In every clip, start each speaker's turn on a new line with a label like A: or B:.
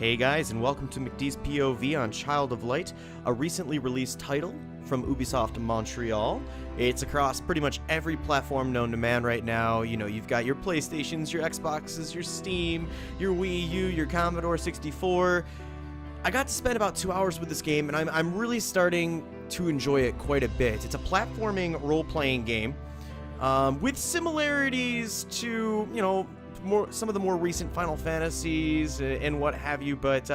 A: Hey guys, and welcome to McD's POV on Child of Light, a recently released title from Ubisoft Montreal. It's across pretty much every platform known to man right now. You know, you've got your PlayStations, your Xboxes, your Steam, your Wii U, your Commodore 64. I got to spend about 2 hours with this game, and I'm really starting to enjoy it quite a bit. It's a platforming role-playing game with similarities to, you know, some of the more recent Final Fantasies and what have you, but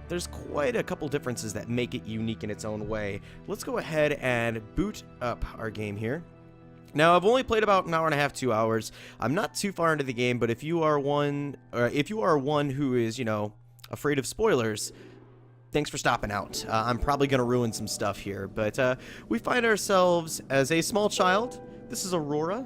A: there's quite a couple differences that make it unique in its own way. Let's go ahead and boot up our game here. Now, I've only played about an hour and a half, 2 hours. I'm not too far into the game, but if you are one who is, you know, afraid of spoilers, thanks for stopping out. I'm probably going to ruin some stuff here, but we find ourselves as a small child. This is Aurora.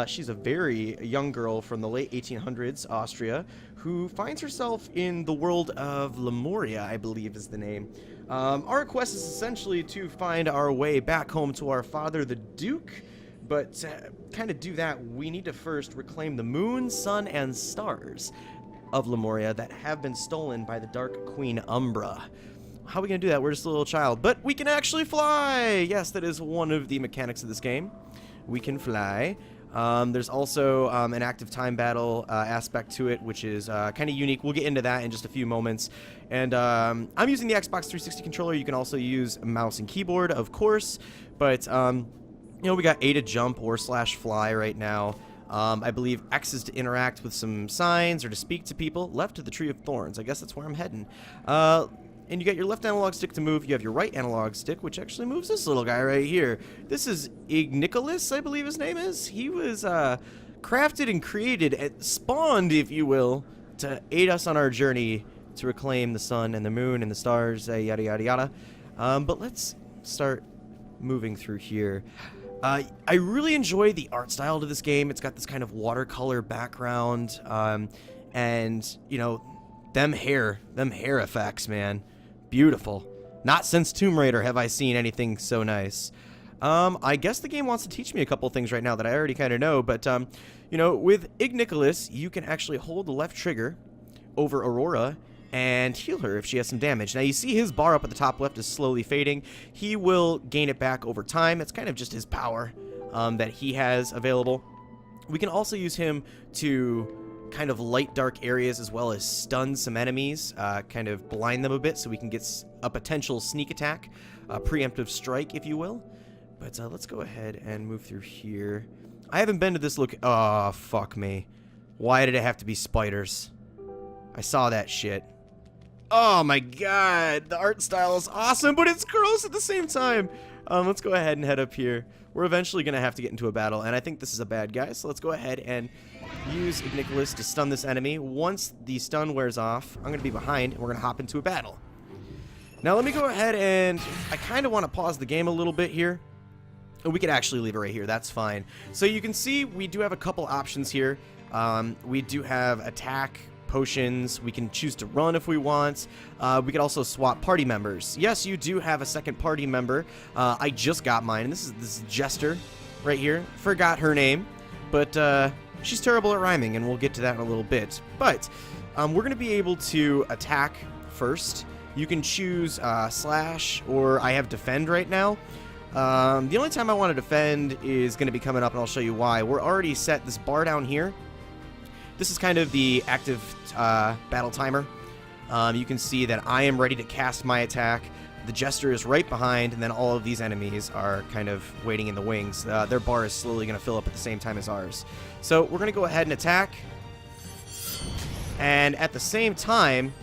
A: She's a very young girl from the late 1800s, Austria, who finds herself in the world of Lemuria, I believe is the name. Our quest is essentially to find our way back home to our father, the Duke, but to kind of do that, we need to first reclaim the moon, sun, and stars of Lemuria that have been stolen by the Dark Queen Umbra. How are we going to do that? We're just a little child, but we can actually fly! Yes, that is one of the mechanics of this game. We can fly. There's also an active time battle aspect to it, which is kind of unique. We'll get into that in just a few moments. And I'm using the Xbox 360 controller. You can also use mouse and keyboard, of course. But, you know, we got A to jump or /fly right now. I believe X is to interact with some signs or to speak to people. Left to the Tree of Thorns. I guess that's where I'm heading. And you got your left analog stick to move. You have your right analog stick, which actually moves this little guy right here. This is Ignicolis, I believe his name is. He was crafted and created, spawned, if you will, to aid us on our journey to reclaim the sun and the moon and the stars, yada, yada, yada. But let's start moving through here. I really enjoy the art style to this game. It's got this kind of watercolor background, and, you know, them hair effects, man. Beautiful. Not since Tomb Raider have I seen anything so nice. I guess the game wants to teach me a couple things right now that I already kind of know, but, you know, with Ignicolis, you can actually hold the left trigger over Aurora and heal her if she has some damage. Now, you see his bar up at the top left is slowly fading. He will gain it back over time. It's kind of just his power that he has available. We can also use him to kind of light dark areas as well as stun some enemies, kind of blind them a bit so we can get a potential sneak attack, preemptive strike, if you will. But let's go ahead and move through here. I haven't been to this look. Oh, fuck me. Why did it have to be spiders? I saw that shit. Oh my god, the art style is awesome, but it's gross at the same time. Let's go ahead and head up here. We're eventually going to have to get into a battle, and I think this is a bad guy, so let's go ahead and use Ignicolis to stun this enemy. Once the stun wears off, I'm going to be behind, and we're going to hop into a battle. Now, let me go ahead and I kind of want to pause the game a little bit here. We could actually leave it right here. That's fine. So you can see we do have a couple options here. We do have attack, potions. We can choose to run if we want. We could also swap party members. Yes, you do have a second party member. I just got mine, and this is this Jester right here. Forgot her name, but she's terrible at rhyming, and we'll get to that in a little bit. But we're going to be able to attack first. You can choose slash, or I have defend right now. The only time I want to defend is going to be coming up, and I'll show you why. We're already set this bar down here. This is kind of the active battle timer. You can see that I am ready to cast my attack. The Jester is right behind, and then all of these enemies are kind of waiting in the wings. Their bar is slowly going to fill up at the same time as ours. So we're going to go ahead and attack. And at the same time,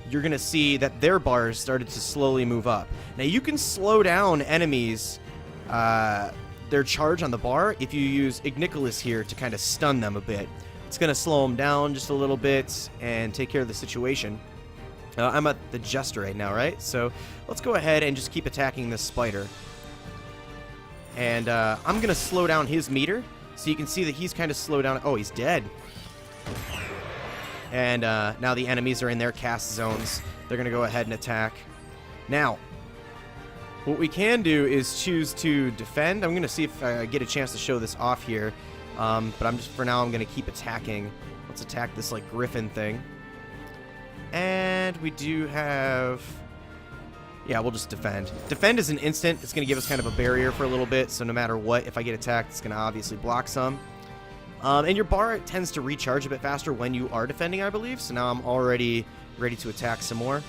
A: you're going to see that their bars started to slowly move up. Now, you can slow down enemies, their charge on the bar, if you use Ignicolis here to kind of stun them a bit. It's going to slow them down just a little bit and take care of the situation. I'm at the Jester right now, right? So let's go ahead and just keep attacking this spider. And I'm going to slow down his meter. So you can see that he's kind of slowed down. Oh, he's dead. And now the enemies are in their cast zones. They're going to go ahead and attack. Now, what we can do is choose to defend. I'm going to see if I get a chance to show this off here. But for now, I'm going to keep attacking. Let's attack this, like, griffin thing. And And we do have... Yeah, we'll just defend. Defend is an instant. It's going to give us kind of a barrier for a little bit, so no matter what, if I get attacked, it's going to obviously block some. And your bar tends to recharge a bit faster when you are defending, I believe. So now I'm already ready to attack some more.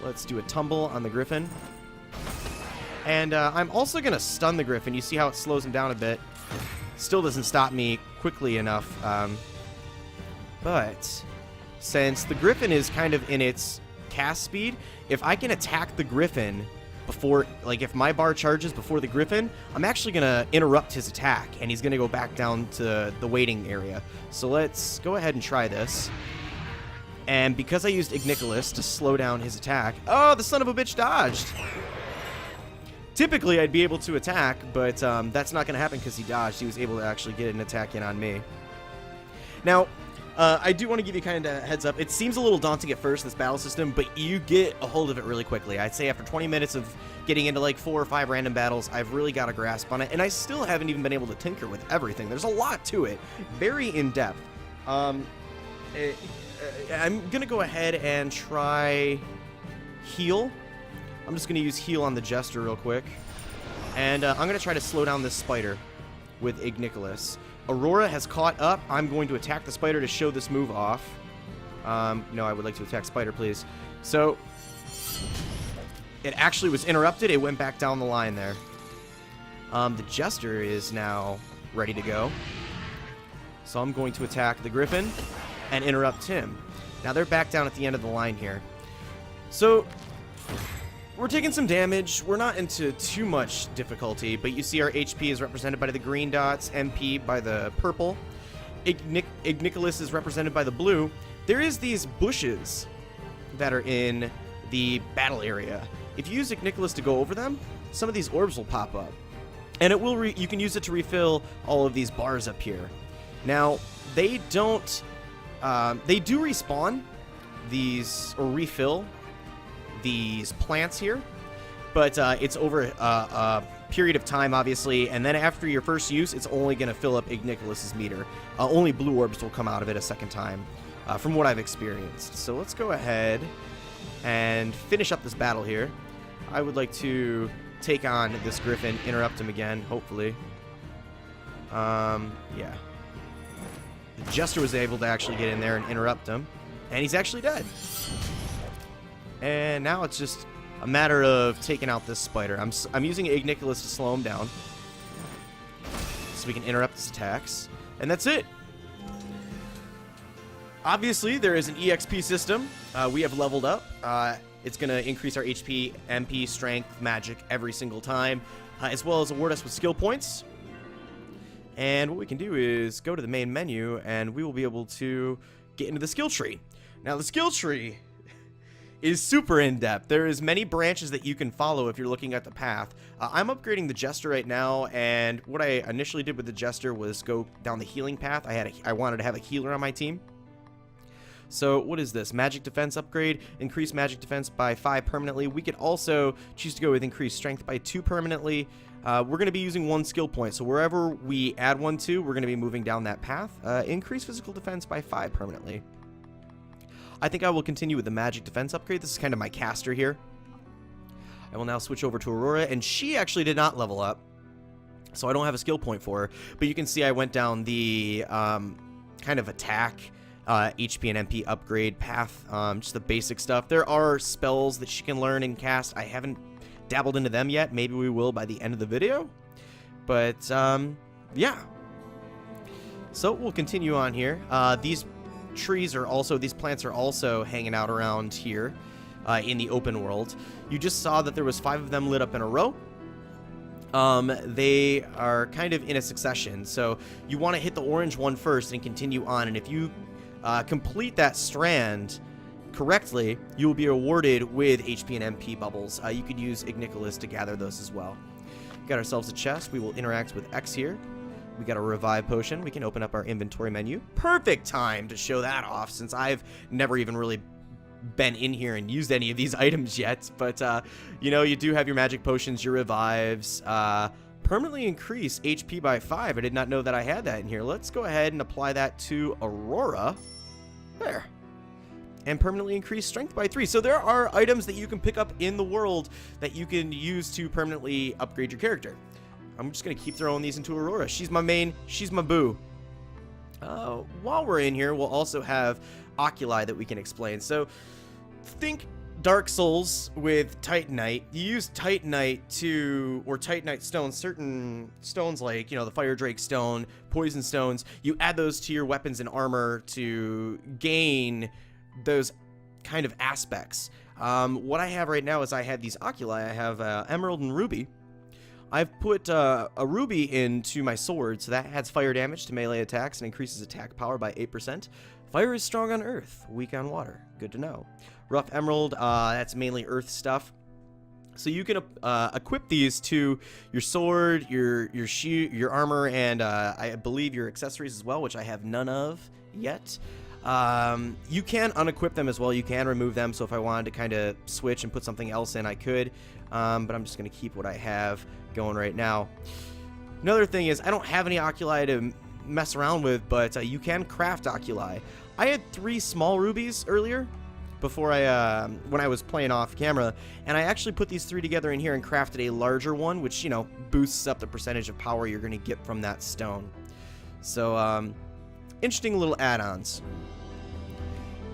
A: Let's do a tumble on the Griffin. And I'm also going to stun the Griffin. You see how it slows him down a bit. Still doesn't stop me quickly enough. But since the Griffin is kind of in its cast speed, if I can attack the Griffin before, like if my bar charges before the Griffin, I'm actually going to interrupt his attack, and he's going to go back down to the waiting area. So let's go ahead and try this. And because I used Igniculus to slow down his attack... Oh, the son of a bitch dodged! Typically, I'd be able to attack, but that's not going to happen because he dodged. He was able to actually get an attack in on me. Now, I do want to give you kind of a heads up. It seems a little daunting at first, this battle system, but you get a hold of it really quickly. I'd say after 20 minutes of getting into like 4 or 5 random battles, I've really got a grasp on it, and I still haven't even been able to tinker with everything. There's a lot to it. Very in-depth. I'm going to go ahead and try heal. I'm just going to use heal on the Jester real quick. And I'm going to try to slow down this spider with Igniculus. Aurora has caught up. I'm going to attack the spider to show this move off. No, I would like to attack spider, please. So, it actually was interrupted. It went back down the line there. The Jester is now ready to go. So I'm going to attack the Griffin and interrupt him. Now they're back down at the end of the line here. So, we're taking some damage. We're not into too much difficulty, but you see our HP is represented by the green dots, MP by the purple. Igniculus is represented by the blue. There is these bushes that are in the battle area. If you use Igniculus to go over them, some of these orbs will pop up. And it will you can use it to refill all of these bars up here. Now, they don't... they do respawn these, or refill these plants here, but it's over a period of time, obviously, and then after your first use, it's only going to fill up Igniculus's meter. Only blue orbs will come out of it a second time, from what I've experienced. So let's go ahead and finish up this battle here. I would like to take on this Griffin, interrupt him again, hopefully. Yeah. The Jester was able to actually get in there and interrupt him, and he's actually dead. And now it's just a matter of taking out this spider. I'm using Igniculus to slow him down, so we can interrupt his attacks. And that's it. Obviously, there is an EXP system. We have leveled up. It's going to increase our HP, MP, strength, magic every single time, as well as award us with skill points. And what we can do is go to the main menu, and we will be able to get into the skill tree. Now, the skill tree is super in-depth. There is many branches that you can follow if you're looking at the path. I'm upgrading the Jester right now, and what I initially did with the Jester was go down the healing path. I wanted to have a healer on my team. So what is this? Magic defense upgrade. Increase magic defense by 5 permanently. We could also choose to go with increased strength by 2 permanently. We're going to be using 1 skill point, so wherever we add 1 to, we're going to be moving down that path. Increase physical defense by 5 permanently. I think I will continue with the magic defense upgrade. This is kind of my caster here. I will now switch over to Aurora, and she actually did not level up, so I don't have a skill point for her. But you can see I went down the kind of attack, HP and MP upgrade path, just the basic stuff. There are spells that she can learn and cast. I haven't dabbled into them yet. Maybe we will by the end of the video. But, yeah. So we'll continue on here. These plants are also hanging out around here in the open world. You just saw that there was 5 of them lit up in a row. They are kind of in a succession, so you want to hit the orange one first and continue on, and if you complete that strand correctly, you will be awarded with HP and MP bubbles. You could use Igniculus to gather those as well. Got ourselves a chest. We will interact with X here. We got a revive potion. We can open up our inventory menu. Perfect time to show that off, since I've never even really been in here and used any of these items yet. But, you know, you do have your magic potions, your revives. Permanently increase HP by 5. I did not know that I had that in here. Let's go ahead and apply that to Aurora. There. and permanently increase strength by 3. So there are items that you can pick up in the world that you can use to permanently upgrade your character. I'm just going to keep throwing these into Aurora. She's my main, she's my boo. While we're in here, we'll also have oculi that we can explain. So think Dark Souls with Titanite. You use Titanite or Titanite stones, certain stones like, you know, the Fire Drake stone, poison stones, you add those to your weapons and armor to gain those kind of aspects. What I have right now is I have these oculi. I have Emerald and Ruby. I've put a Ruby into my sword, so that adds fire damage to melee attacks and increases attack power by 8%. Fire is strong on earth, weak on water. Good to know. Rough Emerald, that's mainly earth stuff. So you can equip these to your sword, your shield, your armor, and I believe your accessories as well, which I have none of yet. You can unequip them as well. You can remove them. So if I wanted to kind of switch and put something else in, I could. But I'm just going to keep what I have going right now. Another thing is I don't have any oculi to mess around with, but you can craft oculi. I had 3 small rubies earlier before when I was playing off camera, and I actually put these 3 together in here and crafted a larger one, which, you know, boosts up the percentage of power you're going to get from that stone. So, interesting little add-ons.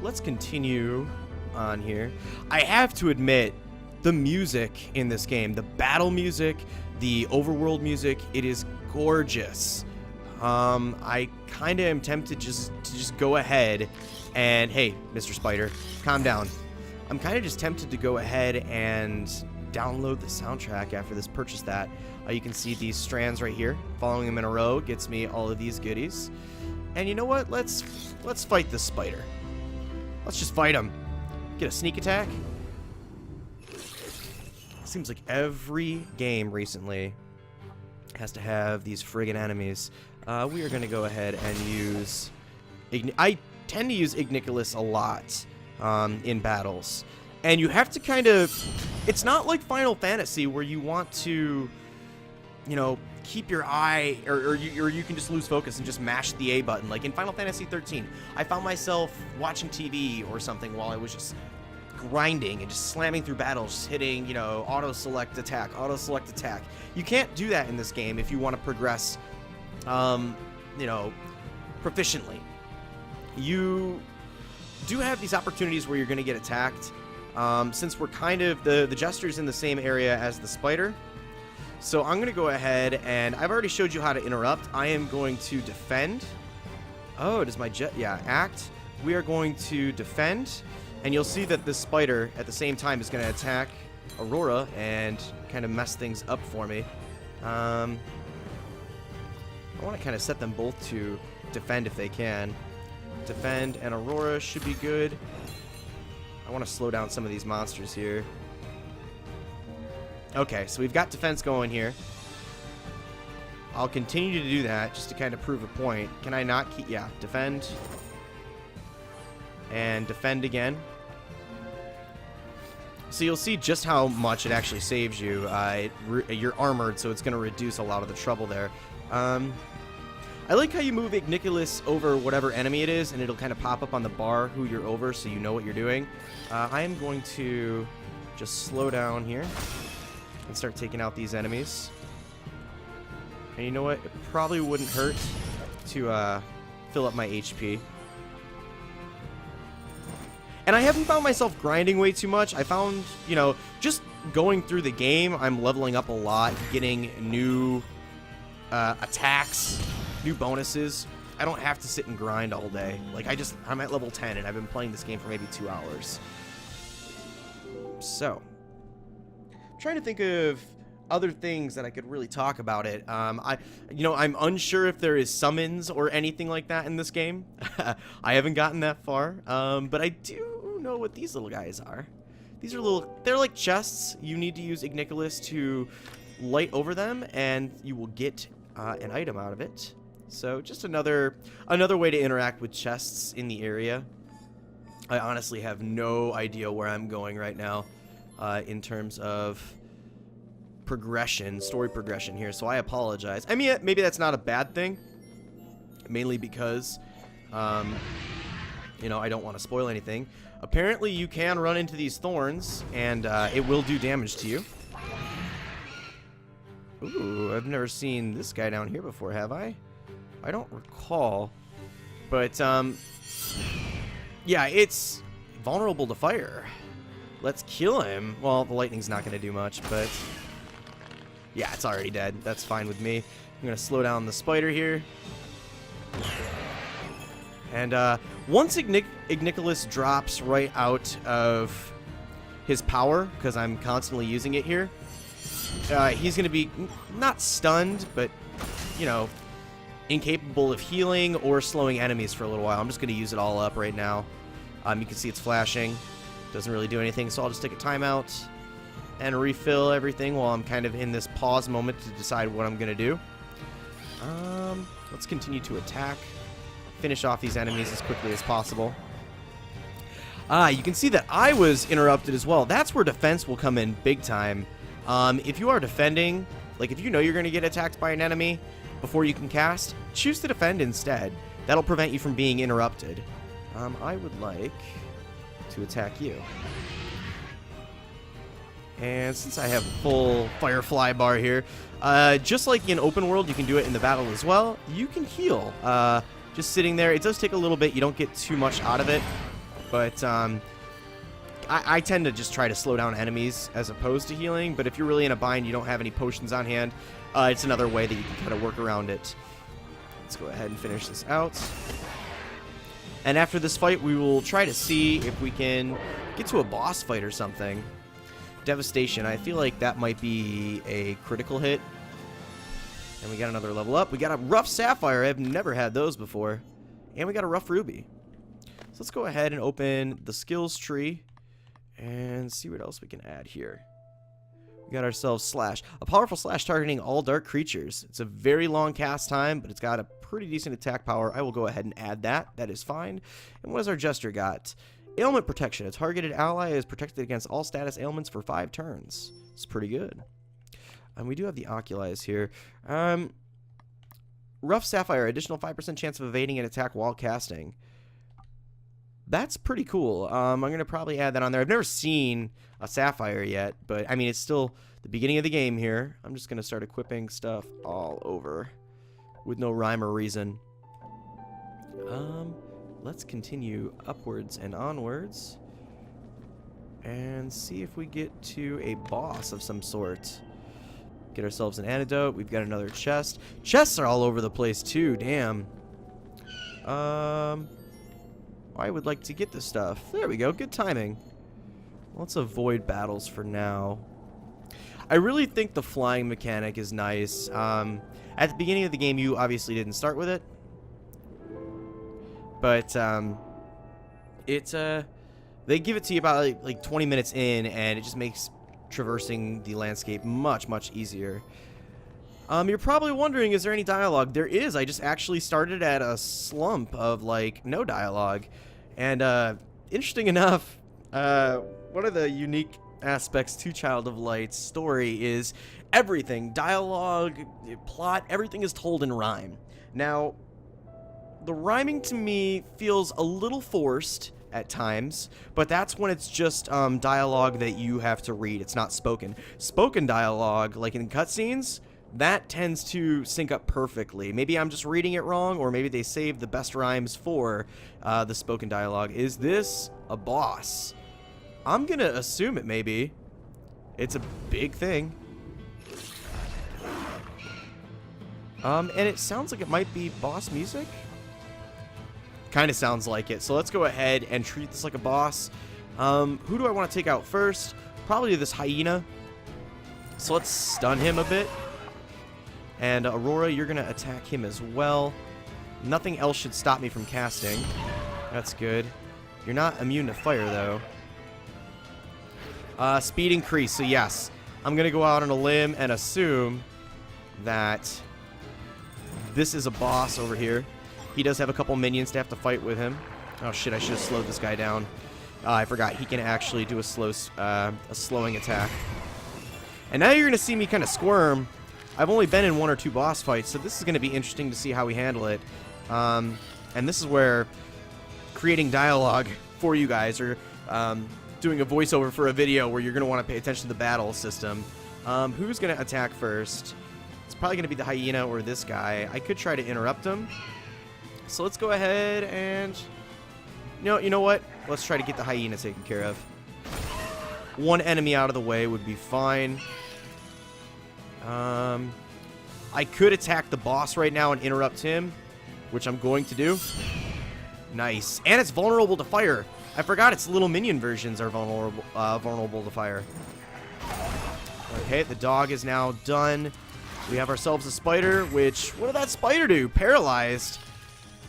A: Let's continue on here. I have to admit, the music in this game, the battle music, the overworld music, it is gorgeous. I kind of am tempted to just go ahead and, hey, Mr. Spider, calm down. I'm kind of just tempted to go ahead and download the soundtrack after this purchase that. You can see these strands right here. Following them in a row gets me all of these goodies. And you know what? Let's fight this spider. Let's just fight him. Get a sneak attack. Seems like every game recently has to have these friggin' enemies. We are going to go ahead and use... I tend to use Igniculus a lot in battles. And you have to kind of... It's not like Final Fantasy where you want to, you know, keep your eye... Or you can just lose focus and just mash the A button. Like in Final Fantasy 13, I found myself watching TV or something while I was just grinding and just slamming through battles, just hitting, you know, auto-select attack, auto-select attack. You can't do that in this game if you want to progress, you know, proficiently. You do have these opportunities where you're going to get attacked. Since we're kind of, the Jester's in the same area as the spider, so I'm going to go ahead and I've already showed you how to interrupt. I am going to defend. Oh, does my act. We are going to defend. And you'll see that this spider, at the same time, is going to attack Aurora and kind of mess things up for me. I want to kind of set them both to defend if they can. Defend and Aurora should be good. I want to slow down some of these monsters here. Okay, so we've got defense going here. I'll continue to do that just to kind of prove a point. Can I not keep... Yeah, defend. And defend again. So you'll see just how much it actually saves you. You're armored, so it's going to reduce a lot of the trouble there. I like how you move Igniculus over whatever enemy it is, and it'll kind of pop up on the bar who you're over, so you know what you're doing. I am going to just slow down here and start taking out these enemies. And you know what? It probably wouldn't hurt to fill up my HP. And I haven't found myself grinding way too much. I found, you know, just going through the game, I'm leveling up a lot, getting new attacks, new bonuses. I don't have to sit and grind all day. Like, I'm at level 10, and I've been playing this game for maybe 2 hours. So, I'm trying to think of other things that I could really talk about it. I'm unsure if there is summons or anything like that in this game. I haven't gotten that far, but I do know what these little guys are. These are they're like chests. You need to use Igniculus to light over them, and you will get an item out of it. So just another way to interact with chests in the area. I honestly have no idea where I'm going right now in terms of story progression here, so I apologize. I mean, maybe that's not a bad thing, mainly because you know, I don't want to spoil anything. Apparently, you can run into these thorns, and it will do damage to you. Ooh, I've never seen this guy down here before, have I? I don't recall. But, yeah, it's vulnerable to fire. Let's kill him. Well, the lightning's not going to do much, but... yeah, it's already dead. That's fine with me. I'm going to slow down the spider here. And, once Igniculus drops right out of his power, because I'm constantly using it here, he's going to be not stunned, but, you know, incapable of healing or slowing enemies for a little while. I'm just going to use it all up right now. You can see it's flashing. Doesn't really do anything, so I'll just take a timeout and refill everything while I'm kind of in this pause moment to decide what I'm going to do. Let's continue to attack. Finish off these enemies as quickly as possible. You can see that I was interrupted as well. That's where defense will come in big time. If you are defending, like if you know you're going to get attacked by an enemy before you can cast, choose to defend instead. That'll prevent you from being interrupted. I would like to attack you. And since I have full Firefly bar here, just like in open world, you can do it in the battle as well. You can heal. Just sitting there. It does take a little bit. You don't get too much out of it. But I tend to just try to slow down enemies as opposed to healing. But if you're really in a bind, you don't have any potions on hand, it's another way that you can kind of work around it. Let's go ahead and finish this out. And after this fight, we will try to see if we can get to a boss fight or something. Devastation. I feel like that might be a critical hit. And we got another level up. We got a rough sapphire. I've never had those before. And we got a rough ruby. So let's go ahead and open the skills tree and see what else we can add here. We got ourselves Slash. A powerful slash targeting all dark creatures. It's a very long cast time, but it's got a pretty decent attack power. I will go ahead and add that. That is fine. And what has our Jester got? Ailment protection. A targeted ally is protected against all status ailments for 5 turns. It's pretty good. And we do have the Oculize here. Rough Sapphire. Additional 5% chance of evading an attack while casting. That's pretty cool. I'm going to probably add that on there. I've never seen a Sapphire yet, but, I mean, it's still the beginning of the game here. I'm just going to start equipping stuff all over with no rhyme or reason. Let's continue upwards and onwards and see if we get to a boss of some sort. Get ourselves an antidote. We've got another chest. Chests are all over the place, too. Damn. I would like to get this stuff. There we go. Good timing. Let's avoid battles for now. I really think the flying mechanic is nice. At the beginning of the game, you obviously didn't start with it. But, they give it to you about, like 20 minutes in, and it just makes traversing the landscape much, much easier. You're probably wondering, is there any dialogue? There is. I just actually started at a slump of, like, no dialogue. And, interesting enough, one of the unique aspects to Child of Light's story is everything, dialogue, plot, everything is told in rhyme. Now, the rhyming to me feels a little forced at times, but that's when it's just dialogue that you have to read. It's not spoken. Spoken dialogue, like in cutscenes, that tends to sync up perfectly. Maybe I'm just reading it wrong, or maybe they saved the best rhymes for the spoken dialogue. Is this a boss? I'm gonna assume it may be. It's a big thing. And it sounds like it might be boss music. Kind of sounds like it. So let's go ahead and treat this like a boss. Who do I want to take out first? Probably this hyena. So let's stun him a bit. And Aurora, you're going to attack him as well. Nothing else should stop me from casting. That's good. You're not immune to fire, though. Speed increase. So yes, I'm going to go out on a limb and assume that this is a boss over here. He does have a couple minions to have to fight with him. Oh shit, I should have slowed this guy down. I forgot he can actually do a slowing attack. And now you're going to see me kind of squirm. I've only been in 1 or 2 boss fights, so this is going to be interesting to see how we handle it. And this is where creating dialogue for you guys, or doing a voiceover for a video where you're going to want to pay attention to the battle system. Who's going to attack first? It's probably going to be the hyena or this guy. I could try to interrupt him. So let's go ahead and... You know what? Let's try to get the hyena taken care of. One enemy out of the way would be fine. I could attack the boss right now and interrupt him, which I'm going to do. Nice. And it's vulnerable to fire. I forgot its little minion versions are vulnerable to fire. Okay, the dog is now done. We have ourselves a spider, which... What did that spider do? Paralyzed.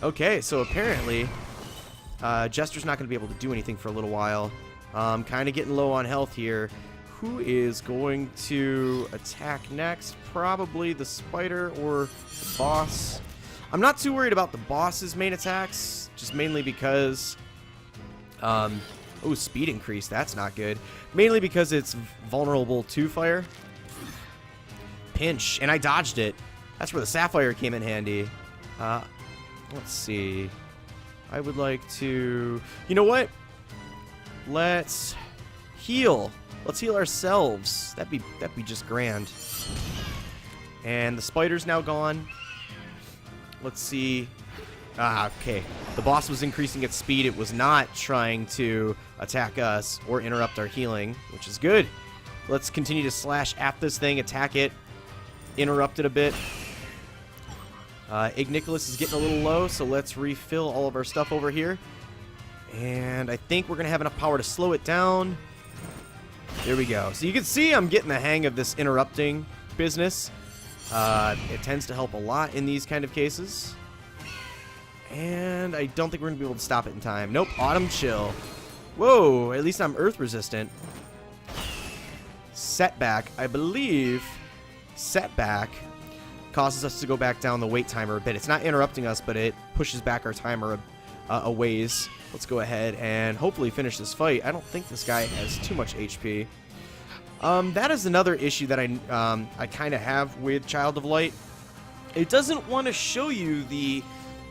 A: Okay, so apparently... Jester's not going to be able to do anything for a little while. Kind of getting low on health here. Who is going to attack next? Probably the spider or the boss. I'm not too worried about the boss's main attacks, just mainly because... oh, speed increase. That's not good. Mainly because it's vulnerable to fire. Pinch, and I dodged it. That's where the sapphire came in handy. Let's see. I would like to... You know what? Let's heal. Let's heal ourselves. That'd be just grand. And the spider's now gone. Let's see. Okay. The boss was increasing its speed. It was not trying to attack us or interrupt our healing, which is good. Let's continue to slash at this thing, attack it, interrupt it a bit. Ignicholas is getting a little low, so let's refill all of our stuff over here. And I think we're going to have enough power to slow it down. There we go. So you can see I'm getting the hang of this interrupting business. It tends to help a lot in these kind of cases. And I don't think we're going to be able to stop it in time. Nope, Autumn Chill. Whoa, at least I'm earth resistant. Setback, I believe. Setback causes us to go back down the wait timer a bit. It's not interrupting us, but it pushes back our timer a ways. Let's go ahead and hopefully finish this fight. I don't think this guy has too much HP. That is another issue that I kind of have with Child of Light. It doesn't want to show you the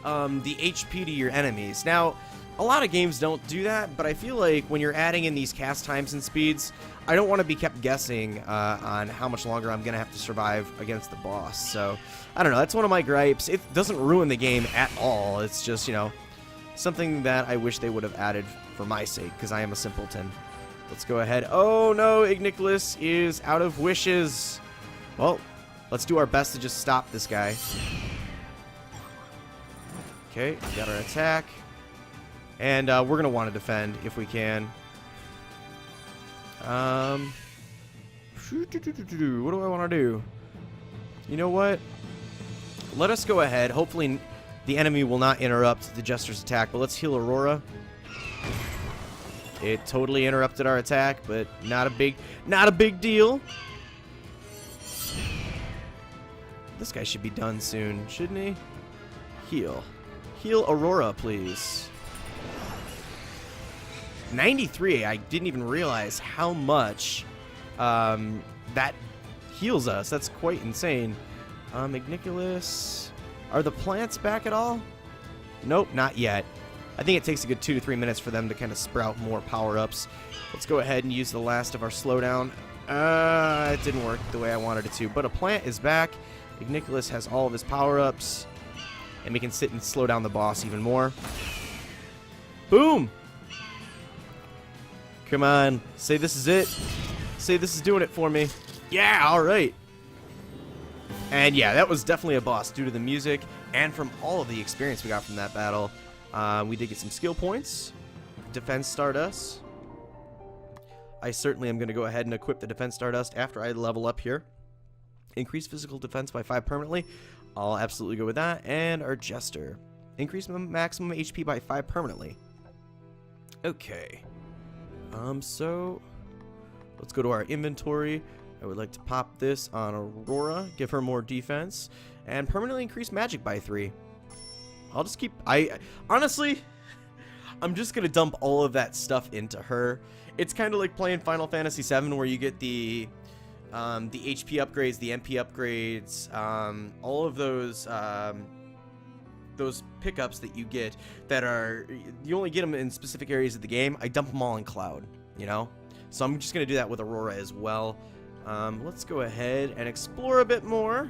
A: HP to your enemies. Now, a lot of games don't do that, but I feel like when you're adding in these cast times and speeds, I don't want to be kept guessing on how much longer I'm going to have to survive against the boss. So, I don't know. That's one of my gripes. It doesn't ruin the game at all. It's just, something that I wish they would have added for my sake, because I am a simpleton. Let's go ahead. Oh, no. Ignicholas is out of wishes. Well, let's do our best to just stop this guy. Okay, we got our attack. And we're going to want to defend if we can. What do I want to do? You know what? Let us go ahead. Hopefully the enemy will not interrupt the Jester's attack, but let's heal Aurora. It totally interrupted our attack, but not a big deal. This guy should be done soon, shouldn't he? Heal. Heal Aurora, please. 93. I didn't even realize how much that heals us. That's quite insane. Ignicholas. Are the plants back at all? Nope, not yet. I think it takes a good 2 to 3 minutes for them to kind of sprout more power-ups. Let's go ahead and use the last of our slowdown. It didn't work the way I wanted it to, but a plant is back. Ignicholas has all of his power-ups, and we can sit and slow down the boss even more. Boom! Come on, say this is it. Say this is doing it for me. Yeah, alright. And yeah, that was definitely a boss due to the music and from all of the experience we got from that battle. We did get some skill points. Defense Stardust. I certainly am going to go ahead and equip the Defense Stardust after I level up here. Increase physical defense by 5 permanently. I'll absolutely go with that. And our Jester. Increase maximum HP by 5 permanently. Okay. So let's go to our inventory. I would like to pop this on Aurora, give her more defense, and permanently increase magic by 3. I'll just keep... honestly, I'm just going to dump all of that stuff into her. It's kind of like playing Final Fantasy VII where you get the HP upgrades, the MP upgrades, all of those those pickups that you get that are, you only get them in specific areas of the game. I dump them all in Cloud, you know? So I'm just going to do that with Aurora as well. Let's go ahead and explore a bit more.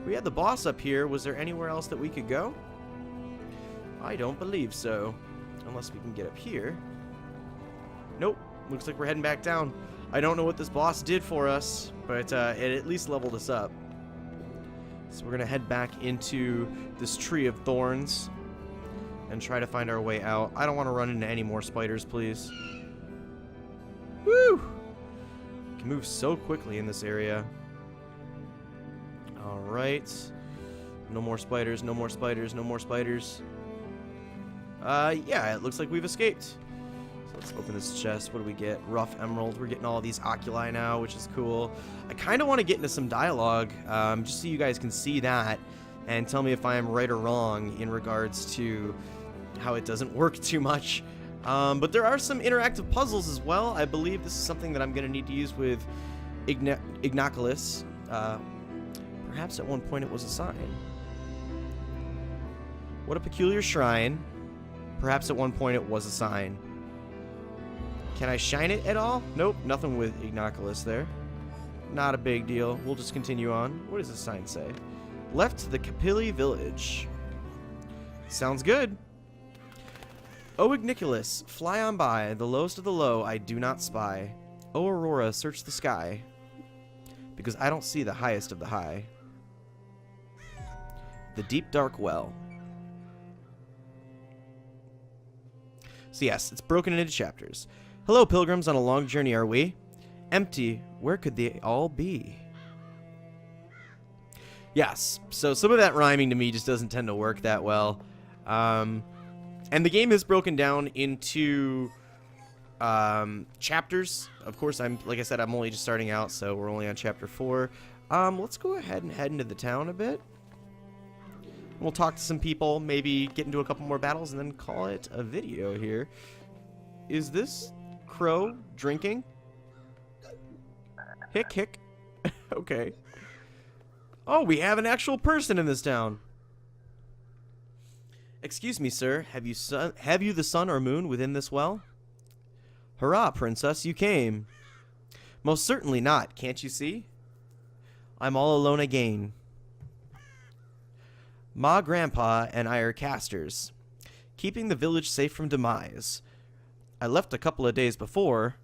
A: We had the boss up here. Was there anywhere else that we could go? I don't believe so. Unless we can get up here. Nope. Looks like we're heading back down. I don't know what this boss did for us, but it at least leveled us up. So we're going to head back into this tree of thorns and try to find our way out. I don't want to run into any more spiders, please. Woo! Can move so quickly in this area. Alright. No more spiders, no more spiders, no more spiders. Yeah, it looks like we've escaped. So let's open this chest. What do we get? Rough emerald. We're getting all these oculi now, which is cool. I kind of want to get into some dialogue, just so you guys can see that and tell me if I am right or wrong in regards to how it doesn't work too much. But there are some interactive puzzles as well. I believe this is something that I'm going to need to use with Ignaculus. Perhaps at one point it was a sign. What a peculiar shrine. Perhaps at one point it was a sign. Can I shine it at all? Nope, nothing with Ignaculus there. Not a big deal. We'll just continue on. What does the sign say? Left the Capilli village. Sounds good. O Ignaculus, fly on by, the lowest of the low I do not spy. O Aurora, search the sky, because I don't see the highest of the high. The deep dark well. So yes, it's broken into chapters. Hello, pilgrims, on a long journey are we? Empty, where could they all be? Yes, so some of that rhyming to me just doesn't tend to work that well. And the game is broken down into chapters. Of course, like I said, I'm only just starting out, so we're only on chapter 4. Let's go ahead and head into the town a bit. We'll talk to some people, maybe get into a couple more battles, and then call it a video here. Is this crow drinking? Hick, hick. Okay. Oh, we have an actual person in this town. Excuse me, sir. Have you the sun or moon within this well? Hurrah, princess, you came. Most certainly not, can't you see? I'm all alone again. Ma, Grandpa, and I are casters, keeping the village safe from demise. I left a couple of days before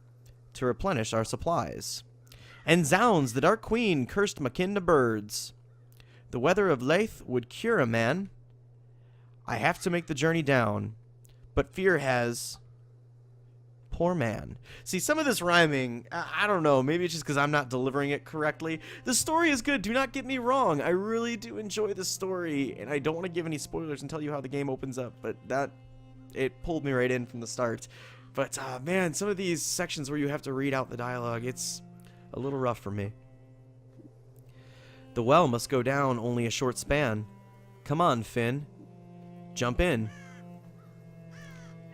A: to replenish our supplies. And zounds, the Dark Queen cursed my kin to birds. The weather of Leith would cure a man. I have to make the journey down, but fear has... Poor man. See, some of this rhyming, I don't know, maybe it's just because I'm not delivering it correctly. The story is good, do not get me wrong. I really do enjoy the story, and I don't want to give any spoilers and tell you how the game opens up, but it pulled me right in from the start. But, man, some of these sections where you have to read out the dialogue, it's a little rough for me. The well must go down only a short span. Come on, Finn. Jump in.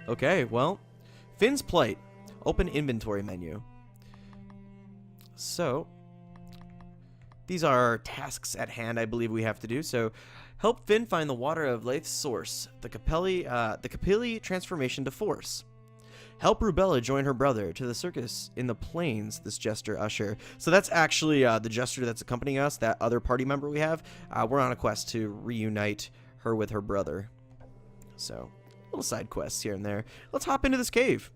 A: Okay, well, Finn's plight. Open inventory menu. So, these are tasks at hand I believe we have to do. So, help Finn find the water of Leith's source. The Capilli transformation to force. Help Rubella join her brother to the circus in the plains, this jester usher. So that's actually the jester that's accompanying us, that other party member we have. We're on a quest to reunite her with her brother. So, little side quests here and there. Let's hop into this cave.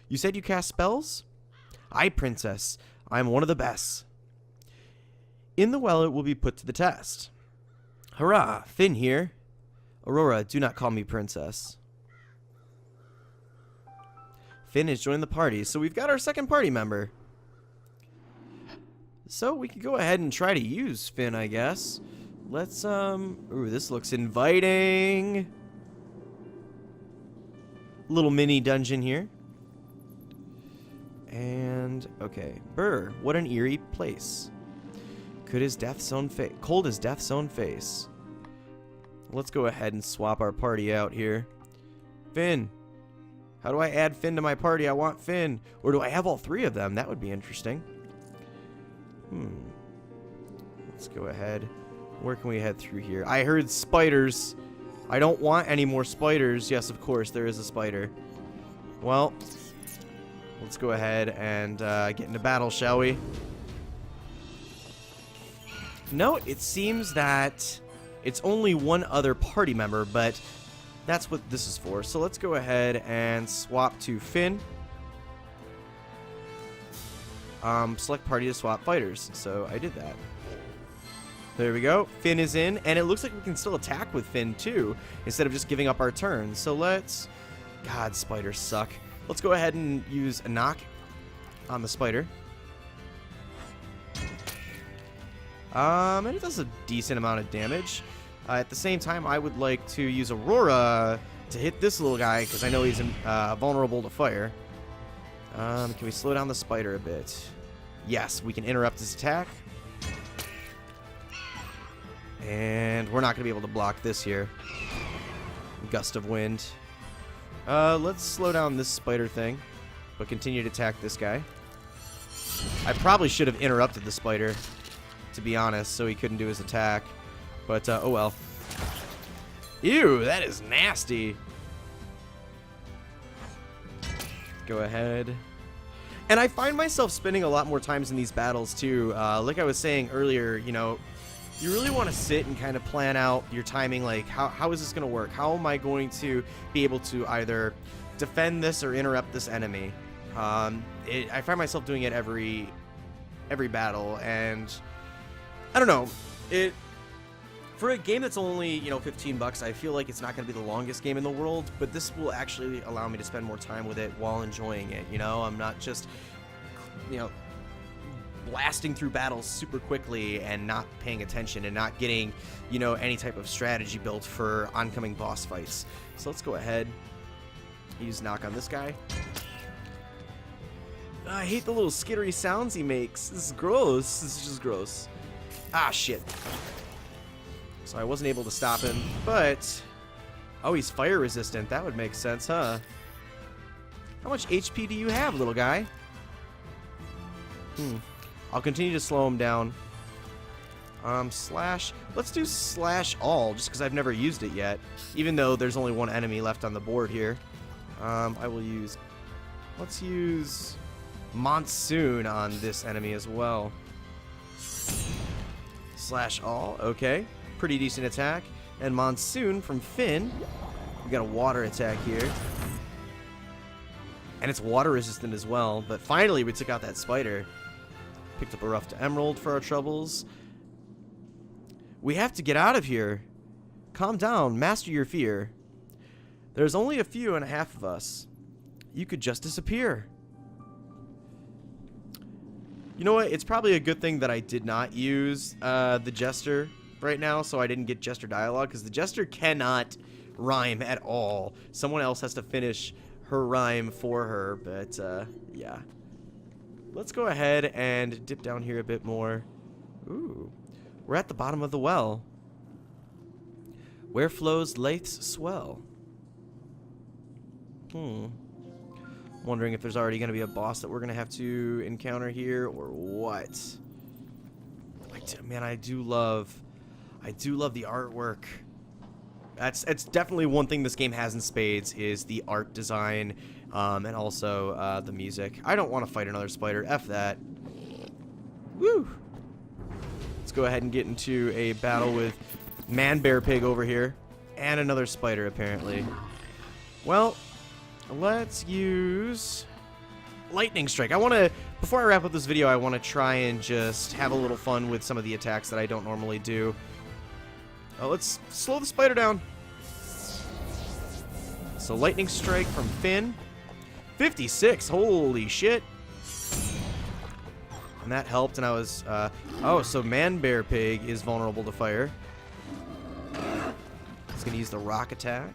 A: You said you cast spells? Aye, princess. I'm one of the best. In the well it will be put to the test. Hurrah, Finn here. Aurora, do not call me princess. Finn has joined the party, so we've got our second party member. So we could go ahead and try to use Finn, I guess. Let's, ooh, this looks inviting. Little mini dungeon here. And, okay. Brr, what an eerie place. Cold as death's own face. Let's go ahead and swap our party out here. Finn. How do I add Finn to my party? I want Finn. Or do I have all three of them? That would be interesting. Let's go ahead. Where can we head through here? I heard spiders. I don't want any more spiders. Yes, of course, there is a spider. Well, let's go ahead and get into battle, shall we? No, it seems that it's only one other party member, but that's what this is for. So let's go ahead and swap to Finn. Select party to swap fighters. So I did that. There we go. Finn is in, and it looks like we can still attack with Finn too, instead of just giving up our turn. So let's... God, spiders suck. Let's go ahead and use a knock on the spider. And it does a decent amount of damage. At the same time, I would like to use Aurora to hit this little guy, because I know he's vulnerable to fire. Can we slow down the spider a bit? Yes, we can interrupt his attack. And we're not going to be able to block this here. Gust of wind. Let's slow down this spider thing, but continue to attack this guy. I probably should have interrupted the spider, to be honest, so he couldn't do his attack. But, oh well. Ew, that is nasty. Go ahead. And I find myself spending a lot more times in these battles, too. Like I was saying earlier, you know, you really want to sit and kind of plan out your timing, like how is this going to work? How am I going to be able to either defend this or interrupt this enemy? I find myself doing it every battle, and I don't know. For a game that's only, you know, $15, I feel like it's not going to be the longest game in the world, but this will actually allow me to spend more time with it while enjoying it. You know, I'm not just, you know, blasting through battles super quickly and not paying attention and not getting, you know, any type of strategy built for oncoming boss fights. So let's go ahead. Use knock on this guy. I hate the little skittery sounds he makes. This is gross. This is just gross. Ah, shit. So I wasn't able to stop him, but... Oh, he's fire resistant. That would make sense, huh? How much HP do you have, little guy? I'll continue to slow him down. Slash. Let's do slash all, just because I've never used it yet. Even though there's only one enemy left on the board here. I will use... Let's use Monsoon on this enemy as well. Slash all. Okay. Pretty decent attack. And Monsoon from Finn. We got a water attack here. And it's water resistant as well. But finally, we took out that spider. Picked up a rough to emerald for our troubles. We have to get out of here. Calm down. Master your fear. There's only a few and a half of us. You could just disappear. You know what? It's probably a good thing that I did not use the Jester right now, so I didn't get Jester dialogue, because the Jester cannot rhyme at all. Someone else has to finish her rhyme for her, but yeah. Let's go ahead and dip down here a bit more. Ooh. We're at the bottom of the well. Where flows Laith's swell? Wondering if there's already going to be a boss that we're going to have to encounter here, or what? Man, I do love the artwork. It's definitely one thing this game has in spades, is the art design, and also the music. I don't want to fight another spider. F that. Woo! Let's go ahead and get into a battle with Man-Bear Pig over here, and another spider apparently. Well, let's use Lightning Strike. Before I wrap up this video, I want to try and just have a little fun with some of the attacks that I don't normally do. Let's slow the spider down. So Lightning Strike from Finn. 56, holy shit. And that helped, and I was, oh, so Man-Bear Pig is vulnerable to fire. He's gonna use the rock attack,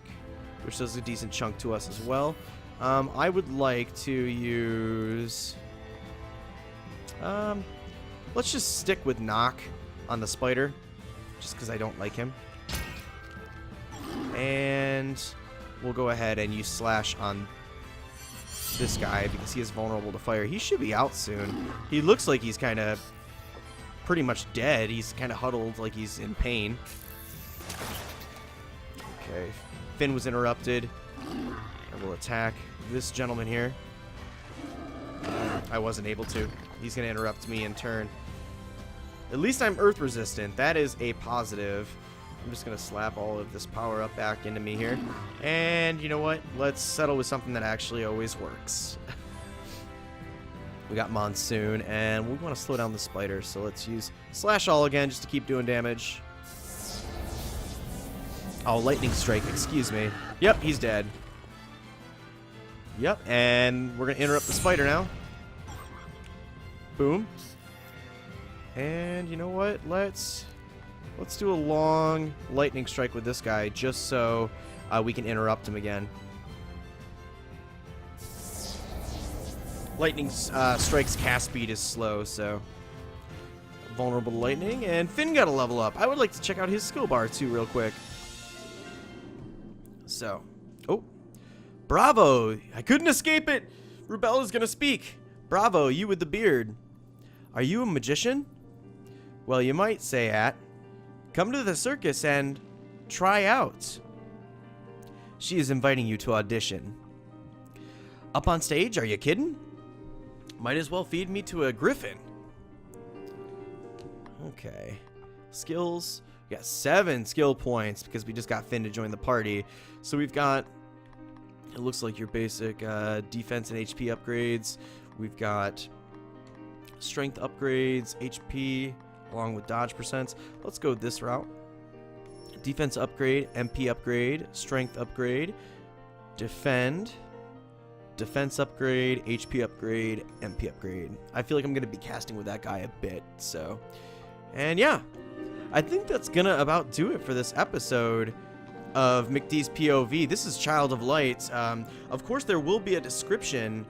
A: which does a decent chunk to us as well. I would like to use... let's just stick with knock on the spider, just because I don't like him. And we'll go ahead and use slash on this guy, because he is vulnerable to fire. He should be out soon. He looks like he's kind of pretty much dead. He's kind of huddled like he's in pain. Okay, Finn was interrupted. I will attack this gentleman here. I wasn't able to. He's going to interrupt me in turn. At least I'm earth resistant. That is a positive. I'm just going to slap all of this power up back into me here. And you know what? Let's settle with something that actually always works. We got Monsoon, and we want to slow down the spider, so let's use Slash All again just to keep doing damage. Oh, Lightning Strike, excuse me. Yep, he's dead. Yep, and we're going to interrupt the spider now. Boom. And you know what? Let's do a long Lightning Strike with this guy just so we can interrupt him again. Lightning Strike's cast speed is slow, so vulnerable to lightning. And Finn got a level up. I would like to check out his skill bar too real quick. So, oh, bravo! I couldn't escape it. Rubella's gonna speak. Bravo, you with the beard. Are you a magician? Well, you might say at. Come to the circus and try out. She is inviting you to audition. Up on stage? Are you kidding? Might as well feed me to a griffin. Okay. Skills. We got 7 skill points because we just got Finn to join the party. So we've got, it looks like your basic defense and HP upgrades. We've got strength upgrades, HP, along with dodge percents. Let's go this route. Defense upgrade, MP upgrade, strength upgrade, defend, defense upgrade, HP upgrade, MP upgrade. I feel like I'm going to be casting with that guy a bit, so. And yeah, I think that's going to about do it for this episode of McD's POV. This is Child of Light. Of course, there will be a description,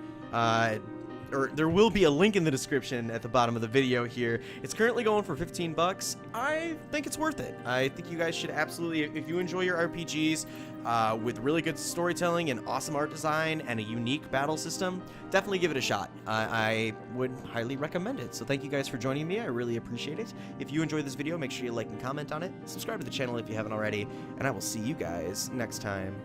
A: or there will be a link in the description at the bottom of the video here. It's currently going for 15 bucks. I think it's worth it. I think you guys should absolutely, if you enjoy your RPGs with really good storytelling and awesome art design and a unique battle system, definitely give it a shot. I would highly recommend it. So thank you guys for joining me. I really appreciate it. If you enjoyed this video, make sure you like and comment on it. Subscribe to the channel if you haven't already, and I will see you guys next time.